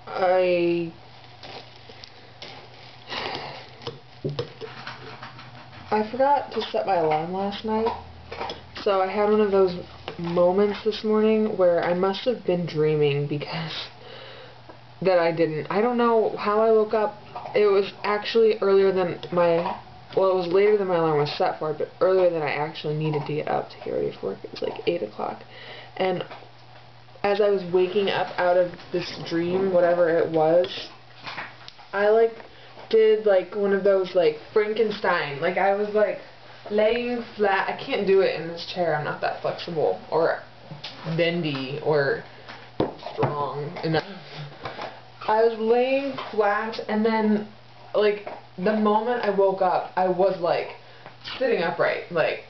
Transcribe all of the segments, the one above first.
I forgot to set my alarm last night, so I had one of those moments this morning where I must have been dreaming because that I didn't. I don't know how I woke up. It was actually earlier than my, well, it was later than my alarm was set for, but earlier than I actually needed to get up to get ready for work. It was like 8 o'clock. And as I was waking up out of this dream, whatever it was, I like did like one of those like Frankenstein. Like I was like laying flat. I can't do it in this chair. I'm not that flexible or bendy or strong enough. I was laying flat, and then like the moment I woke up, I was like sitting upright, like,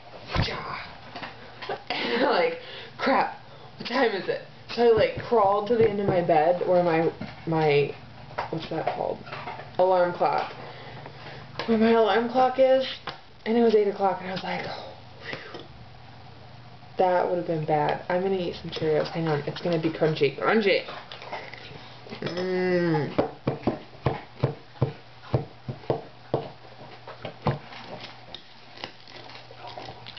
and like, crap, what time is it? So I like crawled to the end of my bed where my what's that called? Alarm clock. Where my alarm clock is, and it was 8 o'clock, and I was like, oh, phew. That would have been bad. I'm gonna eat some Cheerios. Hang on, it's gonna be crunchy. Crunchy!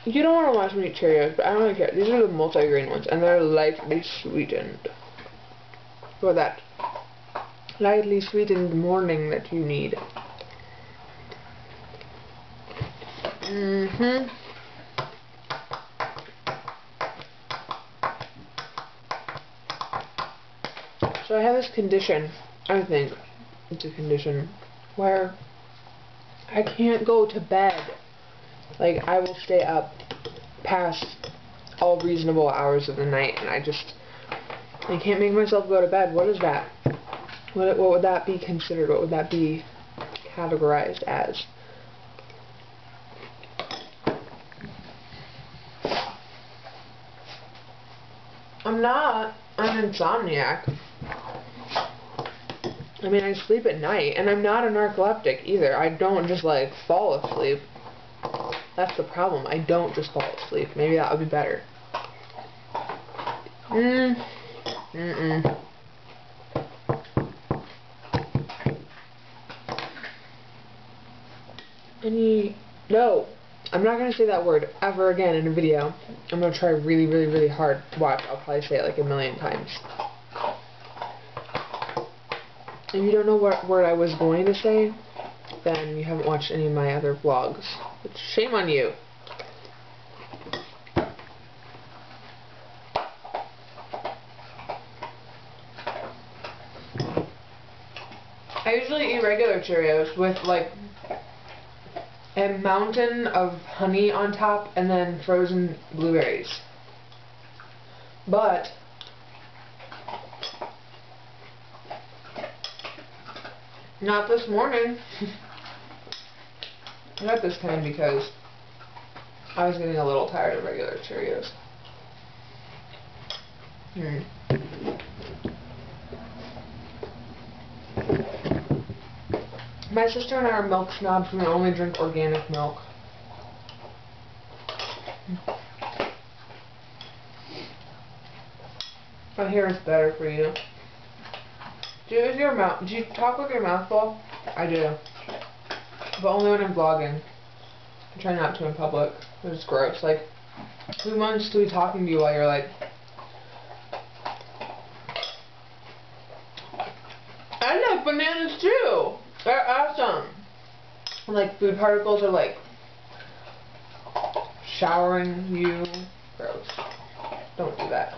You don't want to watch me eat Cheerios, but I don't really care. These are the multi-grain ones, and they're lightly sweetened. For that lightly sweetened morning that you need. So I have this condition, I think it's a condition, where I can't go to bed. Like, I will stay up past all reasonable hours of the night, and I can't make myself go to bed. What is that? What would that be considered? What would that be categorized as? I'm not an insomniac. I mean, I sleep at night, and I'm not a narcoleptic either. I don't just, like, fall asleep. That's the problem. I don't just fall asleep. Maybe that would be better. No. I'm not going to say that word ever again in a video. I'm going to try really, really, really hard to watch. I'll probably say it like a million times. If you don't know what word I was going to say, then you haven't watched any of my other vlogs. But shame on you. I usually eat regular Cheerios with like a mountain of honey on top and then frozen blueberries. But not this morning. I got this kind because I was getting a little tired of regular Cheerios. My sister and I are milk snobs. We only drink organic milk. I hear it's better for you. Do you talk with your mouth full? I do. But only when I'm vlogging. I try not to in public. It's gross. Like, who wants to be talking to you while you're like, I love bananas too! They're awesome! And, like, food particles are like showering you. Gross. Don't do that.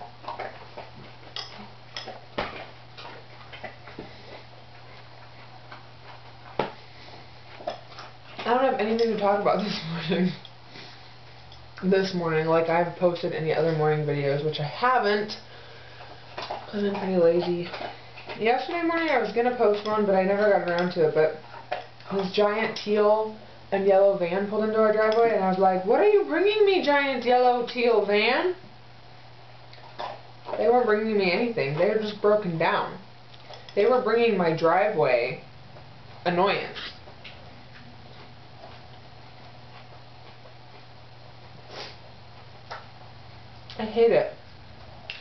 I don't have anything to talk about this morning, like I've posted any other morning videos, which I haven't, because I'm pretty lazy. Yesterday morning I was going to post one, but I never got around to it, but this giant teal and yellow van pulled into our driveway, and I was like, what are you bringing me, giant yellow teal van? They weren't bringing me anything. They were just broken down. They were bringing my driveway annoyance. I hate it.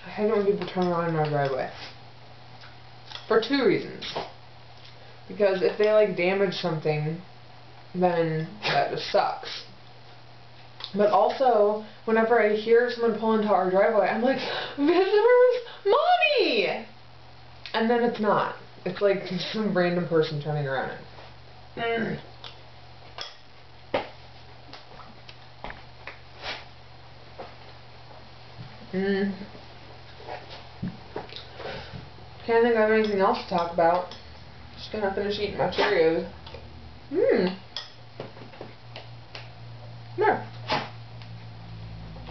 I hate it when people turn around in my driveway. For 2 reasons. Because if they like damage something, then that just sucks. But also, whenever I hear someone pull into our driveway, I'm like, visitors, mommy! And then it's not. It's like some random person turning around. Can't think I have anything else to talk about. Just gonna finish eating my Cheerios. No.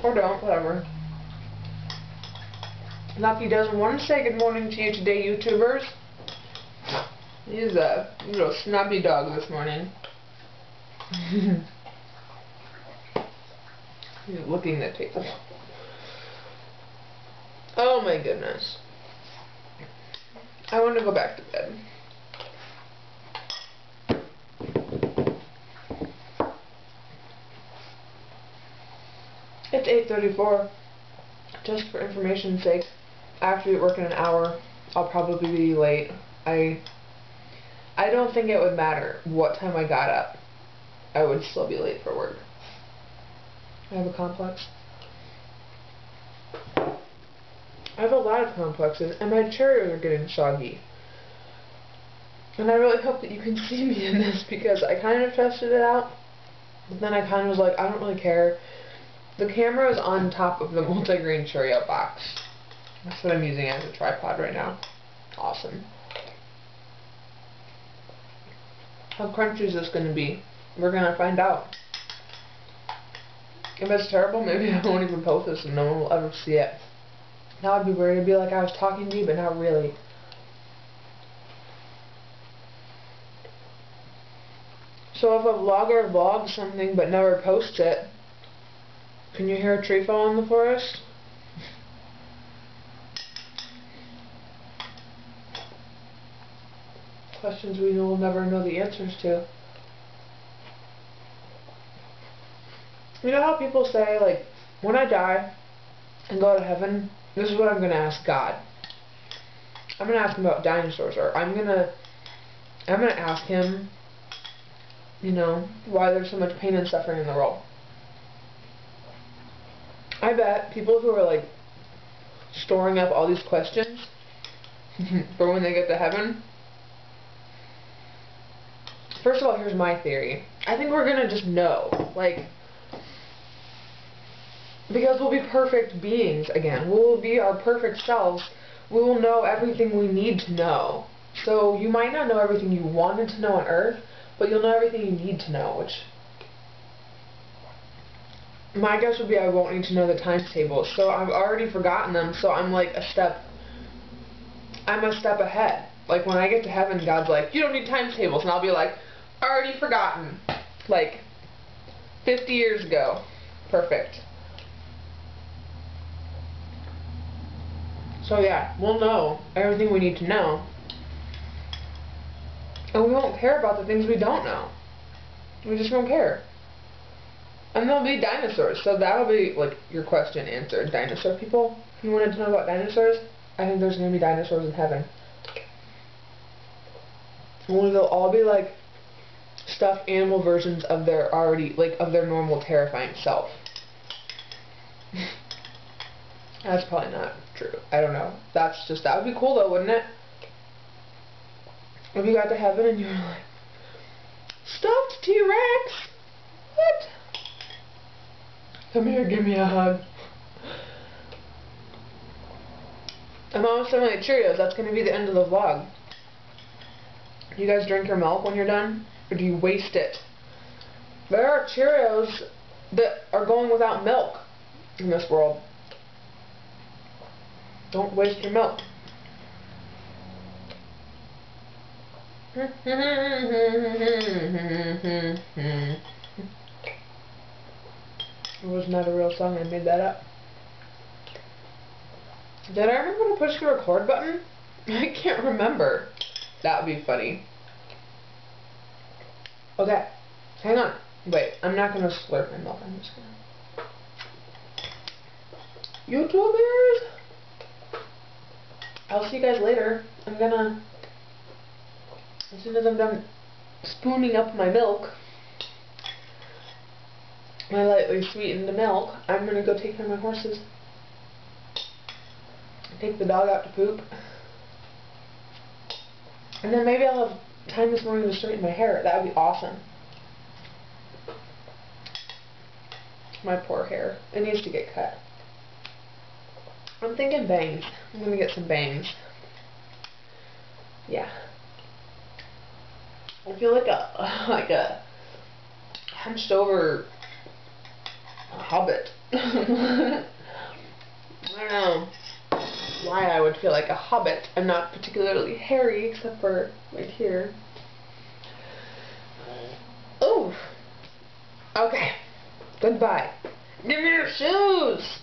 Or don't, whatever. Lucky doesn't want to say good morning to you today, YouTubers. He's a little snobby dog this morning. He's licking the table. Oh my goodness. I want to go back to bed. It's 8:34. Just for information's sake, I have to be at work in an hour. I'll probably be late. I don't think it would matter what time I got up. I would still be late for work. I have a complex. I have a lot of complexes, and my Cheerios are getting soggy. And I really hope that you can see me in this, because I kind of tested it out, but then I kind of was like, I don't really care. The camera is on top of the multigrain Cheerio box. That's what I'm using as a tripod right now. Awesome. How crunchy is this going to be? We're going to find out. If it's terrible, maybe I won't even post this and no one will ever see it. That would be weird. It'd be like I was talking to you, but not really. So if a vlogger vlogs something but never posts it, can you hear a tree fall in the forest? Questions we will never know the answers to. You know how people say, like, when I die and go to heaven, this is what I'm going to ask God. I'm going to ask him about dinosaurs, or I'm going to ask him, you know, why there's so much pain and suffering in the world. I bet people who are, like, storing up all these questions for when they get to heaven. First of all, here's my theory. I think we're going to just know, like, because we'll be perfect beings again. We will be our perfect selves. We will know everything we need to know. So you might not know everything you wanted to know on Earth, but you'll know everything you need to know, which my guess would be I won't need to know the times tables. So I've already forgotten them, so I'm like a step ahead. Like when I get to heaven, God's like, you don't need times tables, and I'll be like, already forgotten. Like 50 years ago. Perfect. So yeah, we'll know everything we need to know. And we won't care about the things we don't know. We just won't care. And there'll be dinosaurs, so that'll be, like, your question answered. Dinosaur people? You wanted to know about dinosaurs? I think there's going to be dinosaurs in heaven. Only they'll all be, like, stuffed animal versions of their of their normal terrifying self. That's probably not true. I don't know. That would be cool though, wouldn't it? If you got to heaven and you were like, stuffed T-Rex? What? Come here, give me a hug. I'm almost done with my Cheerios. That's going to be the end of the vlog. Do you guys drink your milk when you're done? Or do you waste it? There are Cheerios that are going without milk in this world. Don't waste your milk. It was not a real song, I made that up. Did I remember to push the record button? I can't remember. That would be funny. Okay, hang on. Wait, I'm not going to slurp my milk. I'm just going to... YouTubers? I'll see you guys later. I'm gonna, as soon as I'm done spooning up my milk, my lightly sweetened milk, I'm gonna go take care of my horses. Take the dog out to poop. And then maybe I'll have time this morning to straighten my hair. That would be awesome. My poor hair. It needs to get cut. I'm thinking bangs. I'm gonna get some bangs. Yeah. I feel like a hunched over hobbit. I don't know why I would feel like a hobbit. I'm not particularly hairy except for right here. Ooh. Okay. Goodbye. Give me your shoes!